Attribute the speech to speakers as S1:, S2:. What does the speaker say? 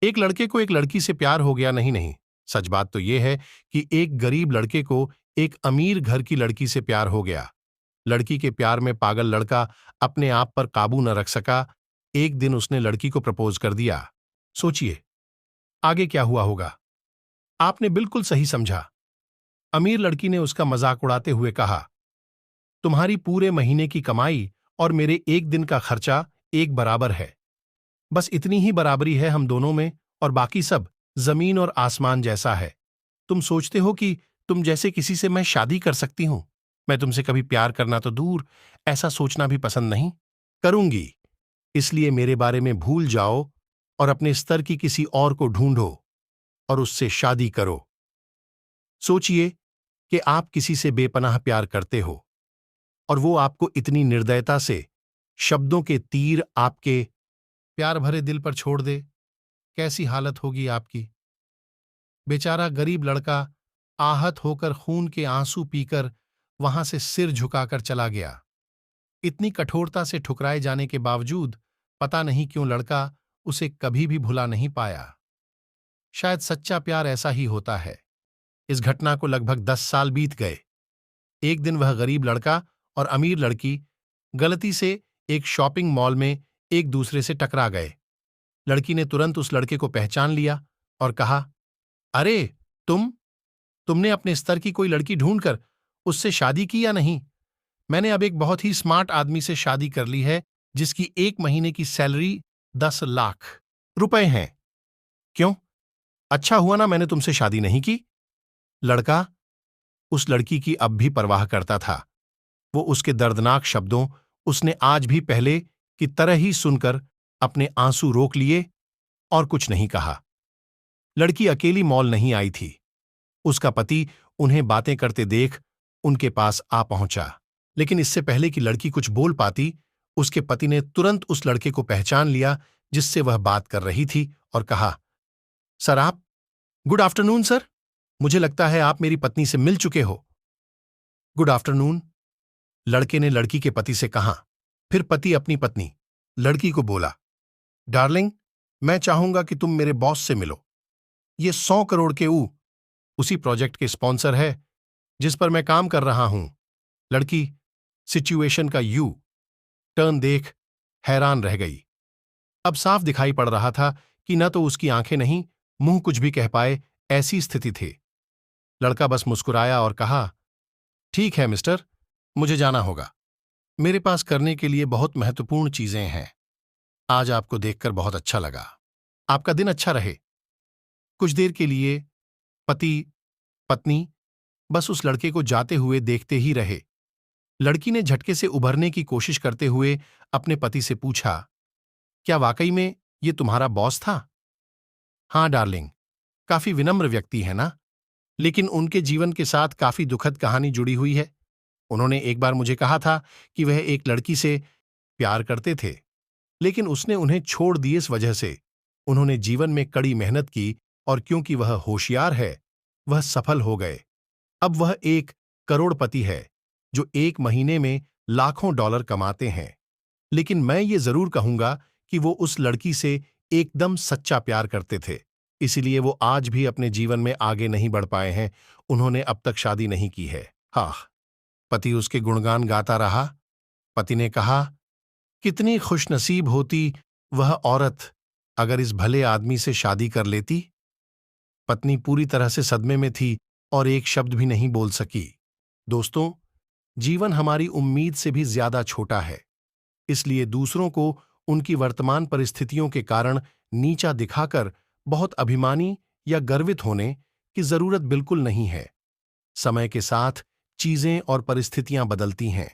S1: एक लड़के को एक लड़की से प्यार हो गया। नहीं नहीं, सच बात तो यह है कि एक गरीब लड़के को एक अमीर घर की लड़की से प्यार हो गया। लड़की के प्यार में पागल लड़का अपने आप पर काबू न रख सका। एक दिन उसने लड़की को प्रपोज कर दिया। सोचिए आगे क्या हुआ होगा। आपने बिल्कुल सही समझा। अमीर लड़की ने उसका मजाक उड़ाते हुए कहा, तुम्हारी पूरे महीने की कमाई और मेरे एक दिन का खर्चा एक बराबर है। बस इतनी ही बराबरी है हम दोनों में, और बाकी सब जमीन और आसमान जैसा है। तुम सोचते हो कि तुम जैसे किसी से मैं शादी कर सकती हूं? मैं तुमसे कभी प्यार करना तो दूर, ऐसा सोचना भी पसंद नहीं करूंगी। इसलिए मेरे बारे में भूल जाओ और अपने स्तर की किसी और को ढूंढो और उससे शादी करो। सोचिए कि आप किसी से बेपनाह प्यार करते हो और वो आपको इतनी निर्दयता से शब्दों के तीर आपके प्यार भरे दिल पर छोड़ दे। कैसी हालत होगी आपकी। बेचारा गरीब लड़का आहत होकर खून के आंसू पीकर वहां से सिर झुकाकर चला गया। इतनी कठोरता से ठुकराए जाने के बावजूद पता नहीं क्यों लड़का उसे कभी भी भुला नहीं पाया। शायद सच्चा प्यार ऐसा ही होता है। इस घटना को लगभग 10 साल बीत गए। एक दिन वह गरीब लड़का और अमीर लड़की गलती से एक शॉपिंग मॉल में एक दूसरे से टकरा गए। लड़की ने तुरंत उस लड़के को पहचान लिया और कहा, अरे तुमने अपने स्तर की कोई लड़की ढूंढकर उससे शादी की या नहीं? मैंने अब एक बहुत ही स्मार्ट आदमी से शादी कर ली है जिसकी एक महीने की सैलरी 10 लाख रुपए है। क्यों? अच्छा हुआ ना मैंने तुमसे शादी नहीं की। लड़का उस लड़की की अब भी परवाह करता था। वो उसके दर्दनाक शब्दों उसने आज भी पहले की तरह ही सुनकर अपने आंसू रोक लिए और कुछ नहीं कहा। लड़की अकेली मॉल नहीं आई थी। उसका पति उन्हें बातें करते देख उनके पास आ पहुंचा। लेकिन इससे पहले कि लड़की कुछ बोल पाती, उसके पति ने तुरंत उस लड़के को पहचान लिया जिससे वह बात कर रही थी और कहा, सर आप। Good afternoon sir. मुझे लगता है आप मेरी पत्नी से मिल चुके हो। गुड आफ्टरनून, लड़के ने लड़की के पति से कहा। फिर पति अपनी पत्नी लड़की को बोला, डार्लिंग, मैं चाहूंगा कि तुम मेरे बॉस से मिलो। ये 100 करोड़ के उसी प्रोजेक्ट के स्पॉन्सर है जिस पर मैं काम कर रहा हूं। लड़की सिचुएशन का टर्न देख हैरान रह गई। अब साफ दिखाई पड़ रहा था कि न तो उसकी आंखें नहीं, मुंह कुछ भी कह पाए, ऐसी स्थिति थी। लड़का बस मुस्कुराया और कहा, ठीक है मिस्टर, मुझे जाना होगा। मेरे पास करने के लिए बहुत महत्वपूर्ण चीजें हैं। आज आपको देखकर बहुत अच्छा लगा। आपका दिन अच्छा रहे। कुछ देर के लिए पति पत्नी बस उस लड़के को जाते हुए देखते ही रहे। लड़की ने झटके से उभरने की कोशिश करते हुए अपने पति से पूछा, क्या वाकई में ये तुम्हारा बॉस था? हाँ डार्लिंग, काफी विनम्र व्यक्ति है ना, लेकिन उनके जीवन के साथ काफी दुखद कहानी जुड़ी हुई है। उन्होंने एक बार मुझे कहा था कि वह एक लड़की से प्यार करते थे, लेकिन उसने उन्हें छोड़ दी। इस वजह से उन्होंने जीवन में कड़ी मेहनत की और क्योंकि वह होशियार है, वह सफल हो गए। अब वह एक करोड़पति है जो एक महीने में लाखों डॉलर कमाते हैं। लेकिन मैं ये जरूर कहूंगा कि वो उस लड़की से एकदम सच्चा प्यार करते थे, इसीलिए वो आज भी अपने जीवन में आगे नहीं बढ़ पाए हैं। उन्होंने अब तक शादी नहीं की है। हाँ। पति उसके गुणगान गाता रहा। पति ने कहा, कितनी खुशनसीब होती वह औरत अगर इस भले आदमी से शादी कर लेती। पत्नी पूरी तरह से सदमे में थी और एक शब्द भी नहीं बोल सकी। दोस्तों, जीवन हमारी उम्मीद से भी ज्यादा छोटा है, इसलिए दूसरों को उनकी वर्तमान परिस्थितियों के कारण नीचा दिखाकर बहुत अभिमानी या गर्वित होने की जरूरत बिल्कुल नहीं है। समय के साथ चीजें और परिस्थितियां बदलती हैं।